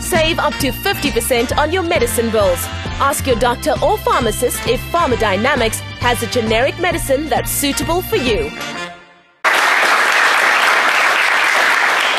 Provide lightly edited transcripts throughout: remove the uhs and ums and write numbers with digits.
Save up to 50% on your medicine bills. Ask your doctor or pharmacist if Pharmacodynamics has a generic medicine that's suitable for you.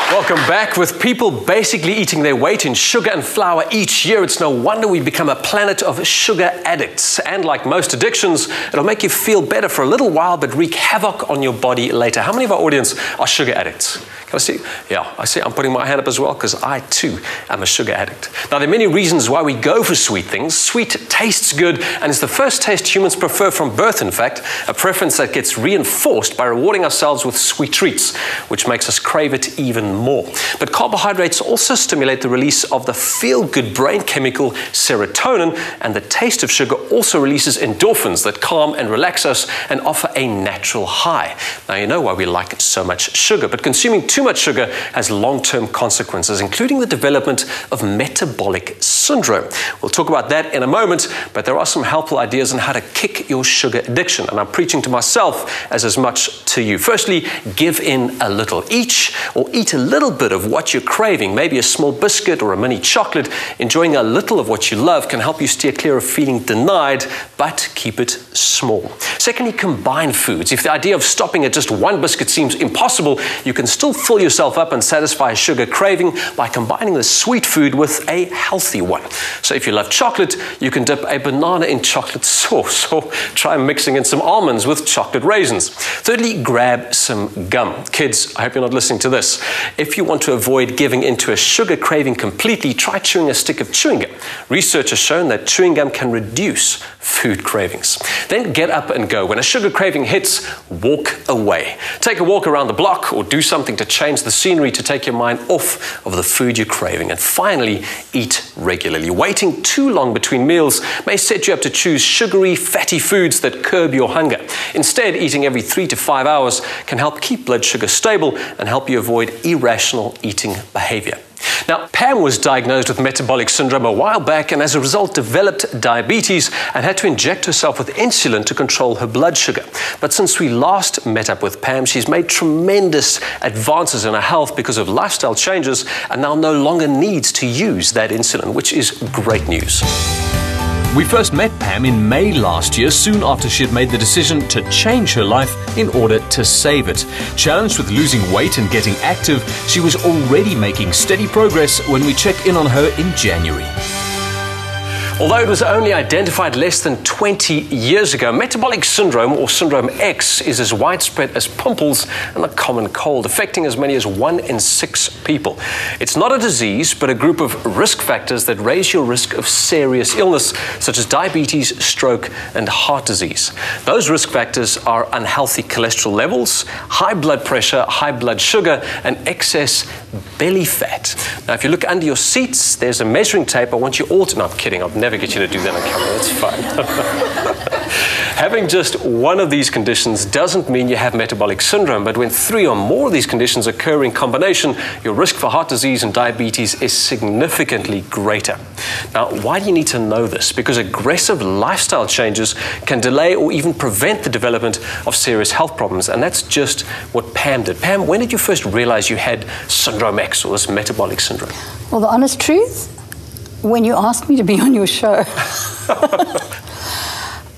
Welcome back. With people basically eating their weight in sugar and flour each year, it's no wonder we become a planet of sugar addicts. And like most addictions, it'll make you feel better for a little while, but wreak havoc on your body later. How many of our audience are sugar addicts? Can I see? Yeah, I see. I'm putting my hand up as well because I too am a sugar addict. Now, there are many reasons why we go for sweet things. Sweet tastes good and is the first taste humans prefer from birth, in fact, a preference that gets reinforced by rewarding ourselves with sweet treats, which makes us crave it even more. But carbohydrates also stimulate the release of the feel-good brain chemical serotonin, and the taste of sugar also releases endorphins that calm and relax us and offer a natural high. Now, you know why we like so much sugar, but consuming too much sugar has long-term consequences, including the development of metabolic syndrome. We'll talk about that in a moment, but there are some helpful ideas on how to kick your sugar addiction, and I'm preaching to myself as much to you. Firstly, give in a little. Eat a little bit of what you're craving, maybe a small biscuit or a mini chocolate. Enjoying a little of what you love can help you steer clear of feeling denied, but keep it small. Secondly, combine foods. If the idea of stopping at just one biscuit seems impossible, you can still fill yourself up and satisfy a sugar craving by combining the sweet food with a healthy one. So if you love chocolate, you can dip a banana in chocolate sauce, or try mixing in some almonds with chocolate raisins. Thirdly, grab some gum. Kids, I hope you're not listening to this. If you want to avoid giving into a sugar craving completely, try chewing a stick of chewing gum. Research has shown that chewing gum can reduce food cravings. Then get up and go. When a sugar craving hits, walk away. Take a walk around the block or do something to change the scenery to take your mind off of the food you're craving. And finally, eat regularly. Waiting too long between meals may set you up to choose sugary, fatty foods that curb your hunger. Instead, eating every 3 to 5 hours can help keep blood sugar stable and help you avoid irrational eating behavior. Now, Pam was diagnosed with metabolic syndrome a while back and as a result developed diabetes and had to inject herself with insulin to control her blood sugar. But since we last met up with Pam, she's made tremendous advances in her health because of lifestyle changes and now no longer needs to use that insulin, which is great news. We first met Pam in May last year, soon after she had made the decision to change her life in order to save it. Challenged with losing weight and getting active, she was already making steady progress when we checked in on her in January. Although it was only identified less than 20 years ago, metabolic syndrome, or syndrome X, is as widespread as pimples and a common cold, affecting as many as 1 in 6 people. It's not a disease, but a group of risk factors that raise your risk of serious illness, such as diabetes, stroke, and heart disease. Those risk factors are unhealthy cholesterol levels, high blood pressure, high blood sugar, and excess belly fat. Now, if you look under your seats, there's a measuring tape. I want you all to... No, I'm kidding. I'll never get you to do that on camera. That's fine. Having just one of these conditions doesn't mean you have metabolic syndrome, but when 3 or more of these conditions occur in combination, your risk for heart disease and diabetes is significantly greater. Now, why do you need to know this? Because aggressive lifestyle changes can delay or even prevent the development of serious health problems, and that's just what Pam did. Pam, when did you first realize you had syndrome X, or this metabolic syndrome? Well, the honest truth, when you asked me to be on your show.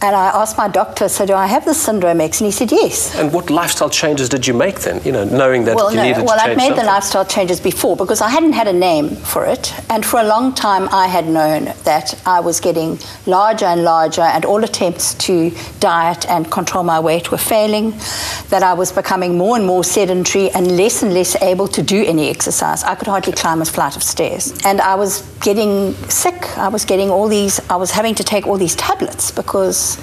And I asked my doctor, so do I have the syndrome X? And he said yes. And what lifestyle changes did you make then, knowing that you needed to change I'd made something? the lifestyle changes before because I hadn't had a name for it. And for a long time, I had known that I was getting larger and larger and all attempts to diet and control my weight were failing, that I was becoming more and more sedentary and less able to do any exercise. I could hardly climb a flight of stairs. And I was getting sick. I was having to take all these tablets because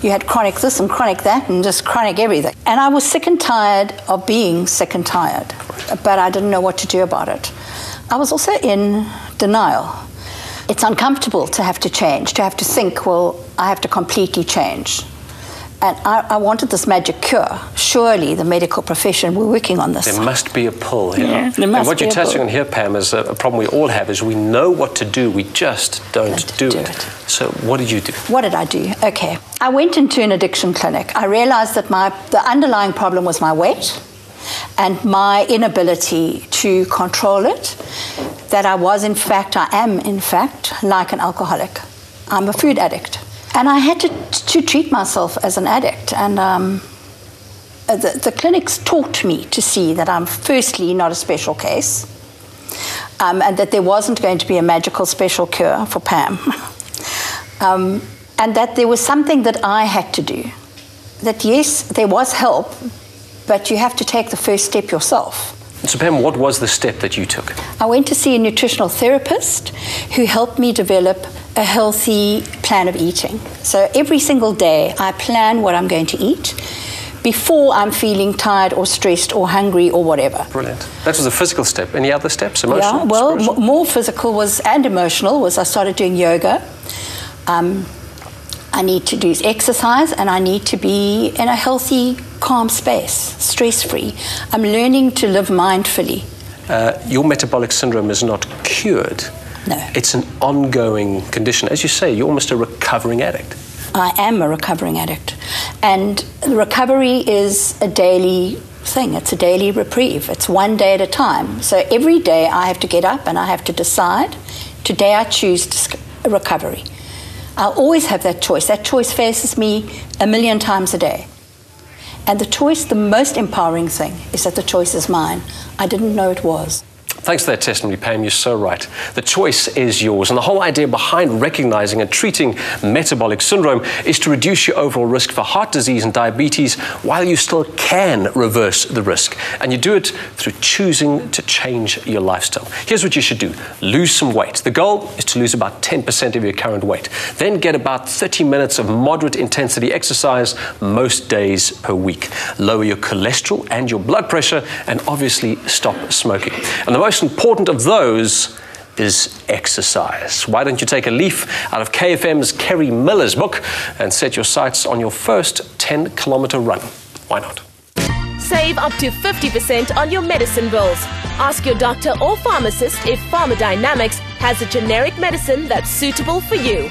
you had chronic this and chronic that and just chronic everything. And I was sick and tired of being sick and tired, but I didn't know what to do about it. I was also in denial. It's uncomfortable to have to change, to have to think, well, I have to completely change. And I wanted this magic cure. Surely the medical profession, we're working on this. There must be a pull here. Yeah, and what you're touching on here, Pam, is a problem we all have, is we know what to do, we just don't do it. So what did you do? What did I do? Okay. I went into an addiction clinic. I realized that the underlying problem was my weight. and my inability to control it, that I am in fact, like an alcoholic. I'm a food addict. And I had to treat myself as an addict. And the clinics taught me to see that I'm firstly not a special case, and that there wasn't going to be a magical special cure for Pam. And that there was something that I had to do. That yes, there was help, but you have to take the first step yourself. So Pam, what was the step that you took? I went to see a nutritional therapist who helped me develop a healthy plan of eating. So every single day I plan what I'm going to eat before I'm feeling tired or stressed or hungry or whatever. Brilliant. That was a physical step. Any other steps? Emotional? Yeah, well, more physical and emotional was I started doing yoga. I need to do exercise, and I need to be in a healthy, calm space, stress-free. I'm learning to live mindfully. Your metabolic syndrome is not cured. No. It's an ongoing condition. As you say, you're almost a recovering addict. I am a recovering addict. And recovery is a daily thing. It's a daily reprieve. It's one day at a time. So every day I have to get up and I have to decide, today I choose recovery. I'll always have that choice. That choice faces me 1,000,000 times a day. And the most empowering thing is that the choice is mine. I didn't know it was. Thanks for that testimony, Pam. You're so right. The choice is yours. And the whole idea behind recognizing and treating metabolic syndrome is to reduce your overall risk for heart disease and diabetes while you still can reverse the risk. And you do it through choosing to change your lifestyle. Here's what you should do. Lose some weight. The goal is to lose about 10% of your current weight. Then get about 30 minutes of moderate intensity exercise most days per week. Lower your cholesterol and your blood pressure, and obviously stop smoking. And the most important of those is exercise. Why don't you take a leaf out of KFM's Kerry Miller's book and set your sights on your first 10-kilometer run? Why not? Save up to 50% on your medicine bills. Ask your doctor or pharmacist if Pharmacodynamics has a generic medicine that's suitable for you.